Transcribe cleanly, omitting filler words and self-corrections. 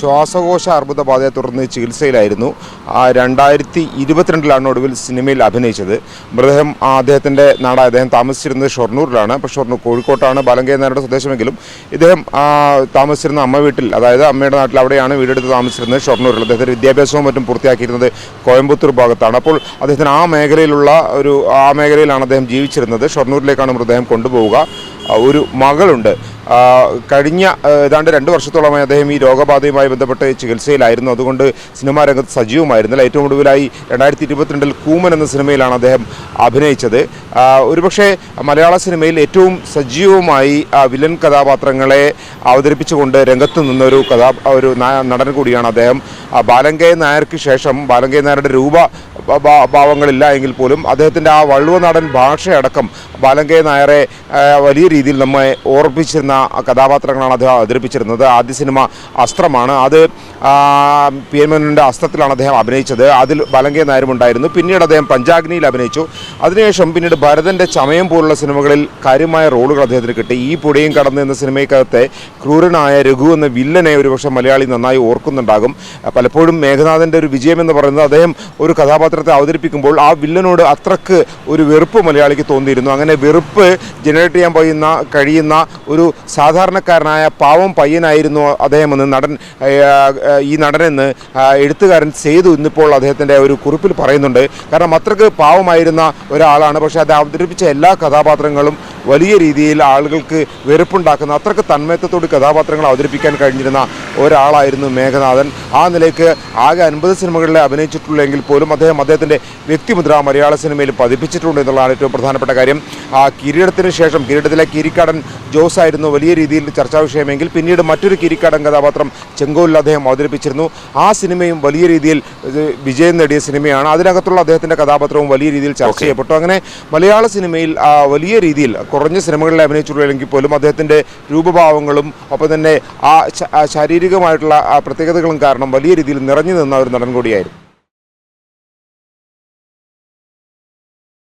ശ്വാസകോശ അർബുദബാധയെ തുടർന്ന് ചികിത്സയിലായിരുന്നു. 2022 ഒടുവിൽ സിനിമയിൽ അഭിനയിച്ചത്. മൃതദേഹം അദ്ദേഹത്തിൻ്റെ അദ്ദേഹം താമസിച്ചിരുന്നത് ഷൊർണൂരിലാണ്. അപ്പോൾ കോഴിക്കോട്ടാണ് ബാലങ്കേ നായരുടെ സ്വദേശമെങ്കിലും ഇദ്ദേഹം താമസിച്ചിരുന്ന അമ്മ വീട്ടിൽ, അതായത് അമ്മയുടെ നാട്ടിൽ അവിടെയാണ് വീടെടുത്ത് താമസിച്ചിരുന്നത് ഷൊർണൂരിൽ. അദ്ദേഹത്തിൻ്റെ വിദ്യാഭ്യാസവും മറ്റും പൂർത്തിയാക്കിയിരുന്നത് കോയമ്പത്തൂർ ഭാഗത്താണ്. അപ്പോൾ അദ്ദേഹത്തിന് ആ മേഖലയിലാണ് അദ്ദേഹം ജീവിച്ചിരുന്നത്. ഷൊർണൂരിലേക്കാണ് മൃതദേഹം കൊണ്ടുപോവുക. ഒരു മകളുണ്ട്. കഴിഞ്ഞ ഏതാണ്ട് 2 വർഷത്തോളമായി അദ്ദേഹം ഈ രോഗബാധയുമായി ബന്ധപ്പെട്ട് ചികിത്സയിലായിരുന്നു. അതുകൊണ്ട് സിനിമാ രംഗത്ത് സജീവമായിരുന്നില്ല. ഏറ്റവും ഒടുവിലായി 2022 കൂമൻ എന്ന സിനിമയിലാണ് അദ്ദേഹം അഭിനയിച്ചത്. ഒരുപക്ഷെ മലയാള സിനിമയിൽ ഏറ്റവും സജീവമായി വില്ലൻ കഥാപാത്രങ്ങളെ അവതരിപ്പിച്ചുകൊണ്ട് രംഗത്ത് നിന്ന ഒരു നടൻ കൂടിയാണ് അദ്ദേഹം. ബാലങ്കേ നായർക്ക് ശേഷം ബാലങ്കേ നായരുടെ ഭാവങ്ങളില്ല എങ്കിൽ പോലും അദ്ദേഹത്തിൻ്റെ ആ വള്ളുവനാടൻ ഭാഷയടക്കം ബാലങ്കേ നായരെ വലിയ രീതിയിൽ നമ്മെ ഓർപ്പിച്ചിരുന്ന കഥാപാത്രങ്ങളാണ് അദ്ദേഹം അവതരിപ്പിച്ചിരുന്നത്. ആദ്യ സിനിമ അസ്ത്രമാണ്. അത് പി എൻ മേനോൻ്റെ അസ്ത്രത്തിലാണ് അദ്ദേഹം അഭിനയിച്ചത്. അതിൽ ബാലങ്കേ നായരും ഉണ്ടായിരുന്നു. പിന്നീട് അദ്ദേഹം പഞ്ചാഗ്നിയിൽ അഭിനയിച്ചു. അതിനുശേഷം പിന്നീട് ഭരതൻ്റെ ചമയം പോലുള്ള സിനിമകളിൽ കാര്യമായ റോളുകൾ അദ്ദേഹത്തിന് കിട്ടി. ഈ പുഴയും കടന്ന് എന്ന സിനിമയ്ക്കകത്തെ ക്രൂരനായ രഘു എന്ന വില്ലനെ ഒരുപക്ഷെ മലയാളി നന്നായി ഓർക്കുന്നുണ്ടാകും. പലപ്പോഴും മേഘനാഥൻ്റെ ഒരു വിജയമെന്ന് പറയുന്നത് അദ്ദേഹം ഒരു കഥാപാത്രത്തെ അവതരിപ്പിക്കുമ്പോൾ ആ വില്ലനോട് അത്രക്ക് ഒരു വെറുപ്പ് മലയാളിക്ക് തോന്നിയിരുന്നു. അങ്ങനെ വെറുപ്പ് ജനറേറ്റ് ചെയ്യാൻ കഴിയുന്ന ഒരു സാധാരണക്കാരനായ പാവം പയ്യനായിരുന്നു അദ്ദേഹമെന്ന് ഈ നടനെന്ന് എഴുത്തുകാരൻ സേതു ഇന്നിപ്പോൾ അദ്ദേഹത്തിൻ്റെ ഒരു കുറിപ്പിൽ പറയുന്നുണ്ട്. കാരണം അത്രക്ക് പാവമായിരുന്ന ഒരാളാണ്. പക്ഷേ അത് അവതരിപ്പിച്ച എല്ലാ കഥാപാത്രങ്ങളും വലിയ രീതിയിൽ ആളുകൾക്ക് വെറുപ്പുണ്ടാക്കുന്ന അത്രക്ക് തന്മയത്വത്തോട് കഥാപാത്രങ്ങൾ അവതരിപ്പിക്കാൻ കഴിഞ്ഞിരുന്ന ഒരാളായിരുന്നു മേഘനാഥൻ. ആ നിലയ്ക്ക് ആകെ 50 സിനിമകളിൽ അഭിനയിച്ചിട്ടുള്ളെങ്കിൽ പോലും അദ്ദേഹത്തിൻ്റെ വ്യക്തിമുദ്ര മലയാള സിനിമയിൽ പതിപ്പിച്ചിട്ടുണ്ട് എന്നുള്ളതാണ് ഏറ്റവും പ്രധാനപ്പെട്ട കാര്യം. കിരീടത്തിന് ശേഷം കിരീടത്തിലെ കിരിക്കാടൻ ജോസ് ആയിരുന്നു വലിയ രീതിയിൽ ചർച്ചാ വിഷയമെങ്കിൽ പിന്നീട് മറ്റൊരു കിരിക്കാടൻ കഥാപാത്രം ചെങ്കോലിൽ അദ്ദേഹം അവതരിപ്പിച്ചിരുന്നു. ആ സിനിമയും വലിയ രീതിയിൽ വിജയം നേടിയ സിനിമയാണ്. അതിനകത്തുള്ള അദ്ദേഹത്തിൻ്റെ കഥാപാത്രവും വലിയ രീതിയിൽ ചർച്ച ചെയ്യപ്പെട്ടു. അങ്ങനെ മലയാള സിനിമയിൽ വലിയ രീതിയിൽ കുറഞ്ഞ സിനിമകളിൽ അഭിനയിച്ചിട്ടുള്ളെങ്കിൽ പോലും അദ്ദേഹത്തിൻ്റെ രൂപഭാവങ്ങളും ഒപ്പം തന്നെ ആ ശാരീരികമായിട്ടുള്ള പ്രത്യേകതകളും കാരണം വലിയ രീതിയിൽ നിറഞ്ഞു നിന്ന ഒരു നടൻ കൂടിയായിരുന്നു.